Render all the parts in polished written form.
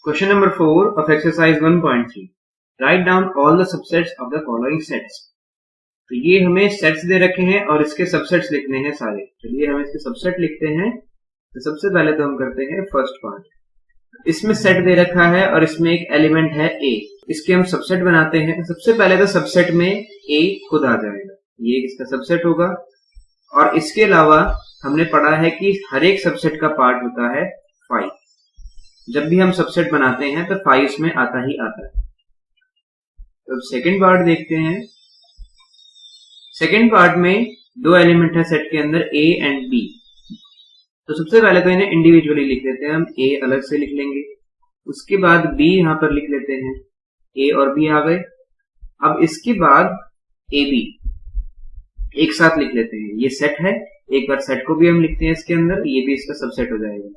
Question number 4 of exercise 1.3. Write down all the subsets of the following sets. तो ये हमें sets दे रखे हैं और इसके सबसेट्स लिखने हैं सारे। चलिए हम इसके सबसेट लिखते हैं। तो सबसे पहले तो हम करते हैं फर्स्ट पार्ट। इसमें सेट दे रखा है और इसमें एक एलिमेंट है ए। इसके हम सबसेट बनाते हैं। तो सबसे पहले तो सबसेट में ए खुद आ जाएगा, ये इसका सबसेट होगा। और इसके अलावा हमने पढ़ा है कि हर एक सबसेट का पार्ट होता है 5। जब भी हम सबसेट बनाते हैं तो 5 इसमें आता ही आता है। तो सेकंड पार्ट देखते हैं। सेकंड पार्ट में दो एलिमेंट है सेट के अंदर, ए एंड बी। तो सबसे पहले तो इन्हें इंडिविजुअली लिख लेते हैं हम। ए अलग से लिख लेंगे, उसके बाद बी यहां पर लिख लेते हैं। ए और बी आ गए। अब इसके बाद ए बी एक साथ लिख लेते हैं। ये सेट है, एक बार सेट को भी हम लिखते हैं इसके अंदर, ये भी इसका सबसेट हो जाएगा।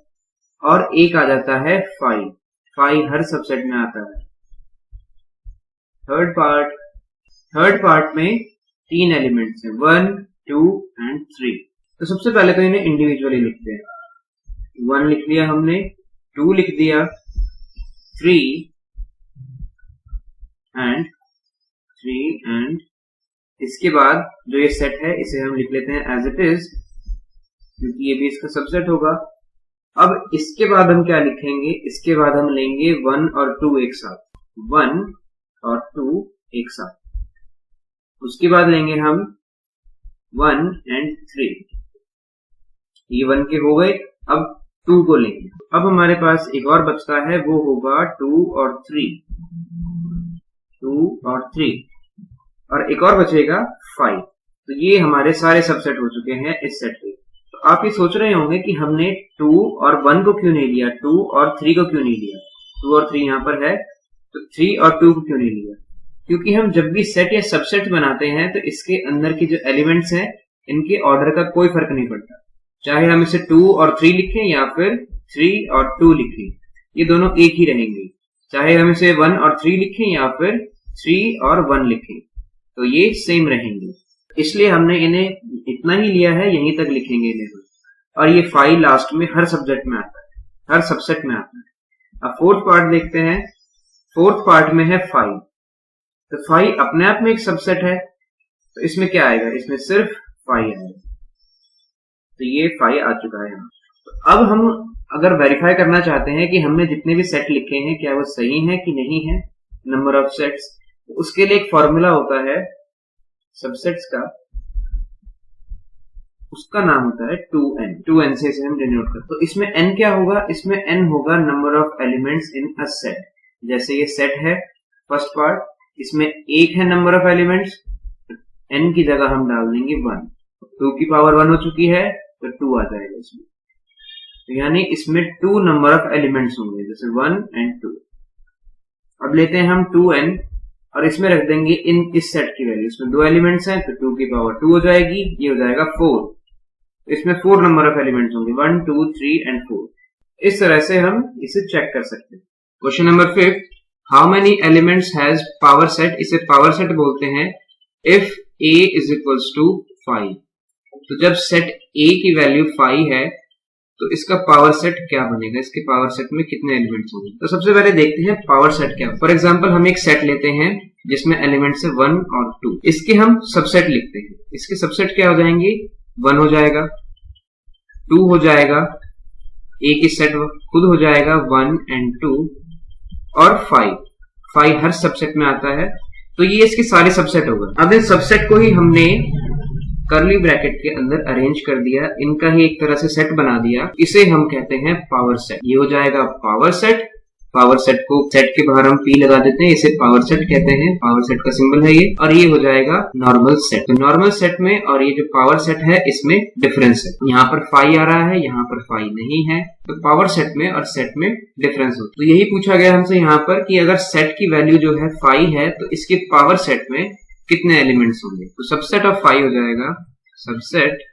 और एक आ जाता है 5। 5 हर सबसेट में आता है। थर्ड पार्ट में 3 एलिमेंट्स हैं, 1, 2 एंड 3। तो सबसे पहले तो इन्हें इंडिविजुअली लिखते हैं। 1 लिख लिया हमने, 2 लिख दिया, 3 एंड इसके बाद जो ये सेट है इसे हम लिख लेते हैं एज इट इज, क्योंकि ये भी इसका सबसेट होगा। अब इसके बाद हम क्या लिखेंगे? इसके बाद हम लेंगे 1 और 2 एक साथ, 1 और 2 एक साथ। उसके बाद लेंगे हम 1 एंड 3। ये 1 के हो गए। अब 2 को लेंगे। अब हमारे पास एक और बचता है, वो होगा 2 और 3, 2 और 3, और एक और बचेगा 5। तो ये हमारे सारे सबसेट हो चुके हैं इस सेट के। तो आप ये सोच रहे होंगे कि हमने 2 और 1 को क्यों नहीं लिया, 2 और 3 को क्यों नहीं लिया। 2 और 3 यहां पर है, तो 3 और 2 को क्यों नहीं लिया? क्योंकि हम जब भी सेट या सबसेट बनाते हैं तो इसके अंदर की जो एलिमेंट्स हैं इनके ऑर्डर का कोई फर्क नहीं पड़ता। चाहे हम इसे 2 और 3 लिखें या फिर 3 और 2 लिखें, ये दोनों एक ही रहेंगे। चाहे हम इसे 1 और 3 लिखें या फिर 3 और 1 लिखें, तो ये सेम रहेंगे। इसलिए हमने इन्हें इतना ही लिया है, यहीं तक लिखेंगे इन्हें। और ये 5 लास्ट में हर सब्जेक्ट में आता है, हर सबसेट में आता है। अब फोर्थ पार्ट देखते हैं। फोर्थ पार्ट में है 5। तो 5 अपने आप में एक सबसेट है, तो इसमें क्या आएगा? इसमें सिर्फ 5 आएगा। तो ये 5 आ चुका है यहाँ। तो अब हम अगर वेरीफाई करना चाहते हैं कि हमने जितने भी सेट लिखे हैं क्या वो सही है कि नहीं है, नंबर ऑफ सेट्स, तो उसके लिए एक फॉर्मूला होता है सबसेट्स का, उसका नाम होता है 2n। 2n से इसे हम डिनोट करते हैं। तो इसमें n क्या होगा? इसमें n होगा number of elements in a set. जैसे ये सेट है फर्स्ट पार्ट, इसमें 1 है नंबर ऑफ एलिमेंट्स, n की जगह हम डाल देंगे 1। 2 की पावर 1 हो चुकी है तो 2 आ जाएगा इसमें। तो यानी इसमें 2 नंबर ऑफ एलिमेंट्स होंगे, जैसे 1 एंड 2। अब लेते हैं हम 2n और इसमें रख देंगे इस सेट की वैल्यू। इसमें 2 एलिमेंट्स हैं तो 2 की पावर 2 हो जाएगी, ये हो जाएगा 4। इसमें 4 नंबर ऑफ एलिमेंट्स होंगे, 1, 2, 3 एंड 4। इस तरह से हम इसे चेक कर सकते हैं। Question number 5, how many elements has power set? इसे पावर सेट बोलते हैं if a is equals to 5। तो जब सेट a की वैल्यू 5 है तो इसका पावर सेट क्या बनेगा? इसके पावर सेट में कितने एलिमेंट्स होंगे? तो सबसे पहले देखते हैं पावर सेट क्या। फॉर एग्जांपल हम एक सेट लेते हैं जिसमें एलिमेंट्स है 1 और 2। इसके हम सबसेट लिखते हैं। इसके सबसेट क्या हो जाएंगे? 1 हो जाएगा, 2 हो जाएगा, एक ही सेट खुद हो जाएगा 1 एंड 2, और 5 हर सबसेट में आता है। तो ये इसके सारे सबसेट हो गए। अब इस सबसेट को ही हमने कर्ली ब्रैकेट के अंदर अरेंज कर दिया, इनका ही एक तरह से सेट बना दिया। इसे हम कहते हैं पावर सेट। ये हो जाएगा पावर सेट। पावर सेट को सेट के बाहर हम P लगा देते हैं, इसे पावर सेट कहते हैं। पावर सेट का सिंबल है ये। और ये हो जाएगा नॉर्मल सेट। तो नॉर्मल सेट में और ये जो पावर सेट है इसमें डिफरेंस है। यहाँ पर 5 आ रहा है, यहाँ पर 5 नहीं है। तो पावर सेट में और सेट में डिफरेंस होता है। तो यही पूछा गया हमसे यहाँ पर कि अगर सेट की वैल्यू जो है 5 है तो इसके पावर सेट में कितने एलिमेंट्स होंगे? तो सबसेट ऑफ 5 हो जाएगा, सबसेट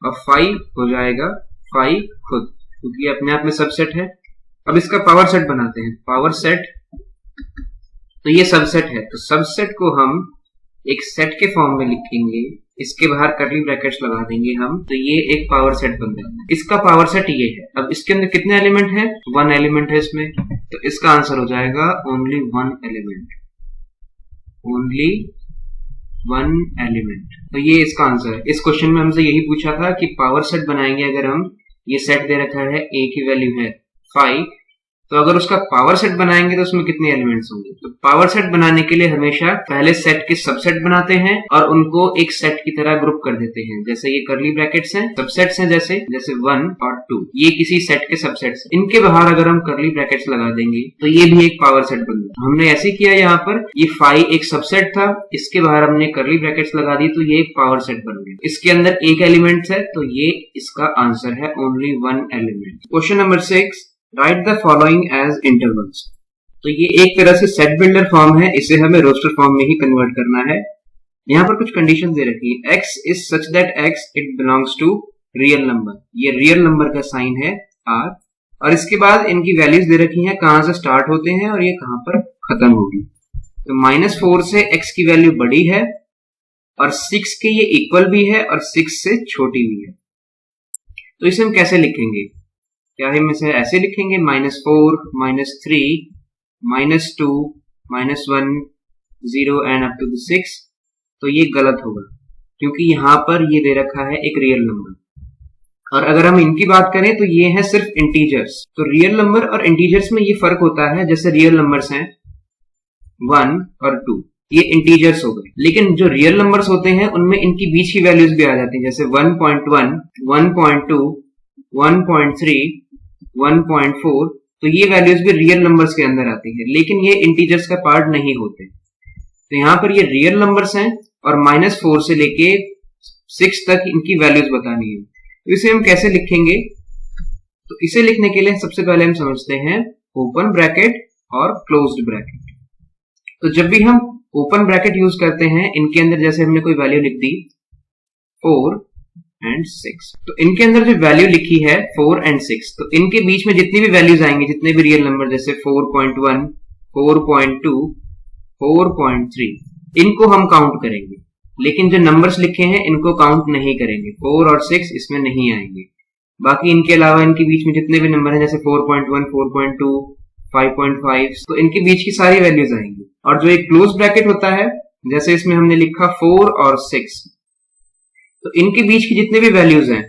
ऑफ 5 हो जाएगा 5 खुद, क्योंकि अपने आप में सबसेट है। अब इसका पावर सेट बनाते हैं। पावर सेट, तो ये सबसेट है, तो सबसेट को हम एक सेट के फॉर्म में लिखेंगे। इसके बाहर कर्ली ब्रैकेट्स लगा देंगे हम, तो ये एक पावर सेट बन जाता है। इसका पावर सेट ये है। अब इसके अंदर कितने एलिमेंट है? 1 एलिमेंट है इसमें, तो इसका आंसर हो जाएगा ओनली 1 एलिमेंट, ओनली 1 एलिमेंट। तो ये इसका आंसर है। इस क्वेश्चन में हमसे यही पूछा था कि पावर सेट बनाएंगे अगर हम, ये सेट दे रखा है, a की वैल्यू है 5, तो अगर उसका पावर सेट बनाएंगे तो उसमें कितने एलिमेंट्स होंगे? तो पावर सेट बनाने के लिए हमेशा पहले सेट के सबसेट बनाते हैं और उनको एक सेट की तरह ग्रुप कर देते हैं। जैसे ये कर्ली ब्रैकेट्स हैं, सबसेट्स हैं, जैसे 1 और 2, ये किसी सेट के सबसेट्स हैं। इनके बाहर अगर हम कर्ली ब्रैकेट्स लगा देंगे तो ये भी एक पावर सेट बन गया। हमने ऐसे किया, यहाँ पर ये 5 एक सबसेट था, इसके बाहर हमने कर्ली ब्रैकेट्स लगा दी तो ये एक पावर सेट बन गया। इसके अंदर एक एलिमेंट है, तो ये इसका आंसर है, only 1 element. Question number 6, write the following as intervals. तो ये एक तरह से सेट बिल्डर फॉर्म है, इसे हमें रोस्टर फॉर्म में ही कन्वर्ट करना है। यहाँ पर कुछ कंडीशन दे रखी है। x is such that x it belongs to real number, ये रियल नंबर का साइन है r, और इसके बाद इनकी वैल्यूज दे रखी हैं, कहां से स्टार्ट होते हैं और ये कहां पर खत्म होगी। तो -4 से x की वैल्यू बड़ी है और 6 के ये इक्वल भी है और 6 से छोटी भी है। तो इसे हम कैसे लिखेंगे? क्या हम इसे ऐसे लिखेंगे? -4, -3, -2, -1, 0 एंड अप टू 6। तो ये गलत होगा क्योंकि यहां पर ये दे रखा है एक रियल नंबर, और अगर हम इनकी बात करें तो ये है सिर्फ इंटीजर्स। तो रियल नंबर और इंटीजर्स में ये फर्क होता है। जैसे रियल नंबर्स हैं 1 और 2, ये इंटीजर्स हो गए, लेकिन जो रियल नंबर्स होते हैं उनमें इनकी बीच की वैल्यूज भी आ जाती हैं। जैसे 1.1, 1.2, 1.3, 1.4, तो ये वैल्यूज भी रियल नंबर्स के अंदर आती है, लेकिन ये इंटीजर्स का पार्ट नहीं होते। तो यहाँ पर ये रियल नंबर्स हैं और -4 से लेके 6 तक इनकी वैल्यूज बतानी है। तो इसे हम कैसे लिखेंगे? तो इसे लिखने के लिए सबसे पहले हम समझते हैं ओपन ब्रैकेट और क्लोज्ड ब्रैकेट। तो जब भी हम ओपन ब्रैकेट यूज करते हैं, इनके अंदर जैसे हमने कोई वैल्यू लिख दी 4 एंड 6, तो इनके अंदर जो वैल्यू लिखी है 4 एंड 6, तो इनके बीच में जितनी भी वैल्यूज आएंगी, जितने भी रियल नंबर, जैसे 4.1, 4.2, 4.3, इनको हम काउंट करेंगे, लेकिन जो नंबर्स लिखे हैं इनको काउंट नहीं करेंगे। 4 और 6 इसमें नहीं आएंगे। बाकी इनके अलावा इनके बीच में जितने भी नंबर हैं, जैसे 4.1, 4.2, 5.5, तो इनके बीच की सारी वैल्यूज आएंगी। और जो एक क्लोज ब्रैकेट होता है, जैसे इसमें हमने लिखा 4 और 6, तो इनके बीच की जितने भी वैल्यूज हैं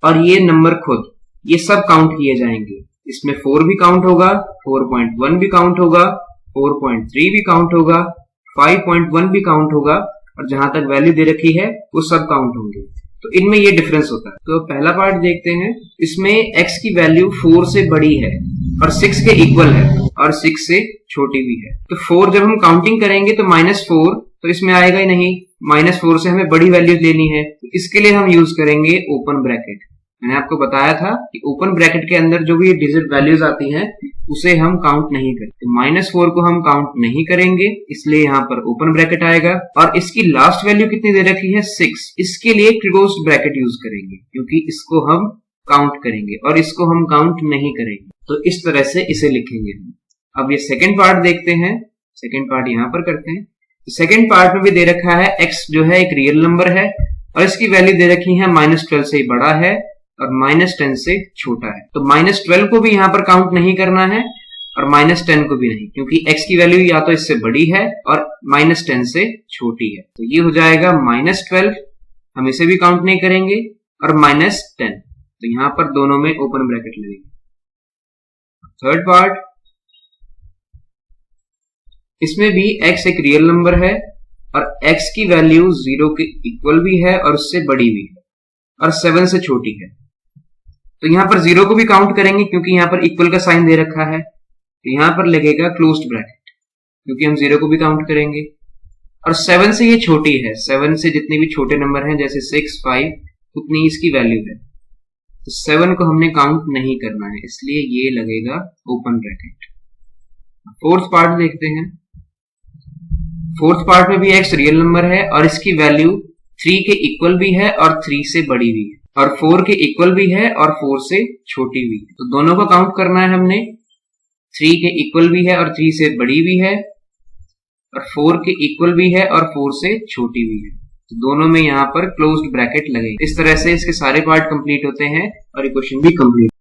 और ये नंबर खुद, ये सब काउंट किए जाएंगे। इसमें 4 भी काउंट होगा, 4.1 भी काउंट होगा, 4.3 भी काउंट होगा, 5.1 भी काउंट होगा, और जहां तक वैल्यू दे रखी है वो सब काउंट होंगे। तो इनमें ये डिफरेंस होता है। तो पहला पार्ट देखते हैं। इसमें x की वैल्यू 4 से बड़ी है और 6 के इक्वल है और 6 से छोटी भी है। तो 4 जब हम काउंटिंग करेंगे तो -4 तो इसमें आएगा ही नहीं, -4 से हमें बड़ी वैल्यूज लेनी है। तो इसके लिए हम यूज करेंगे ओपन ब्रैकेट। मैंने आपको बताया था कि ओपन ब्रैकेट के अंदर जो भी डिजिट वैल्यूज आती हैं उसे हम काउंट नहीं करते। -4 को हम काउंट नहीं करेंगे, इसलिए यहाँ पर ओपन ब्रैकेट आएगा। और इसकी लास्ट वैल्यू कितनी दे रखी है? 6। इसके लिए क्लोज्ड ब्रैकेट यूज करेंगे क्योंकि इसको हम काउंट करेंगे और इसको हम काउंट नहीं करेंगे। तो इस तरह से इसे लिखेंगे हम। अब ये सेकेंड पार्ट देखते हैं। सेकेंड पार्ट यहाँ पर करते हैं। सेकेंड पार्ट में भी दे रखा है x जो है एक रियल नंबर है और इसकी वैल्यू दे रखी है -12 से बड़ा है और -10 से छोटा है। तो -12 को भी यहाँ पर काउंट नहीं करना है और -10 को भी नहीं, क्योंकि x की वैल्यू या तो इससे बड़ी है और -10 से छोटी है। तो ये हो जाएगा -12, हम इसे भी काउंट नहीं करेंगे, और -10। तो यहाँ पर दोनों में ओपन ब्रैकेट लगेगी। थर्ड पार्ट, इसमें भी x एक रियल नंबर है और x की वैल्यू 0 के इक्वल भी है और उससे बड़ी भी है और 7 से छोटी है। तो यहां पर 0 को भी काउंट करेंगे क्योंकि यहां पर इक्वल का साइन दे रखा है। तो यहां पर लगेगा क्लोज्ड ब्रैकेट क्योंकि हम 0 को भी काउंट करेंगे। और 7 से ये छोटी है, 7 से जितने भी छोटे नंबर हैं जैसे 6, 5, उतनी इसकी वैल्यू है। तो 7 को हमने काउंट नहीं करना है, इसलिए ये लगेगा ओपन ब्रैकेट। फोर्थ पार्ट देखते हैं। फोर्थ पार्ट में भी x रियल नंबर है और इसकी वैल्यू 3 के इक्वल भी है और 3 से बड़ी भी है, और 4 के इक्वल भी है और 4 से छोटी भी है। तो दोनों को काउंट करना है हमने। 3 के इक्वल भी है और 3 से बड़ी भी है, और 4 के इक्वल भी है और 4 से छोटी भी है। तो दोनों में यहाँ पर क्लोज्ड ब्रैकेट लगेगी। इस तरह से इसके सारे पार्ट कंप्लीट होते हैं और इक्वेशन भी कंप्लीट।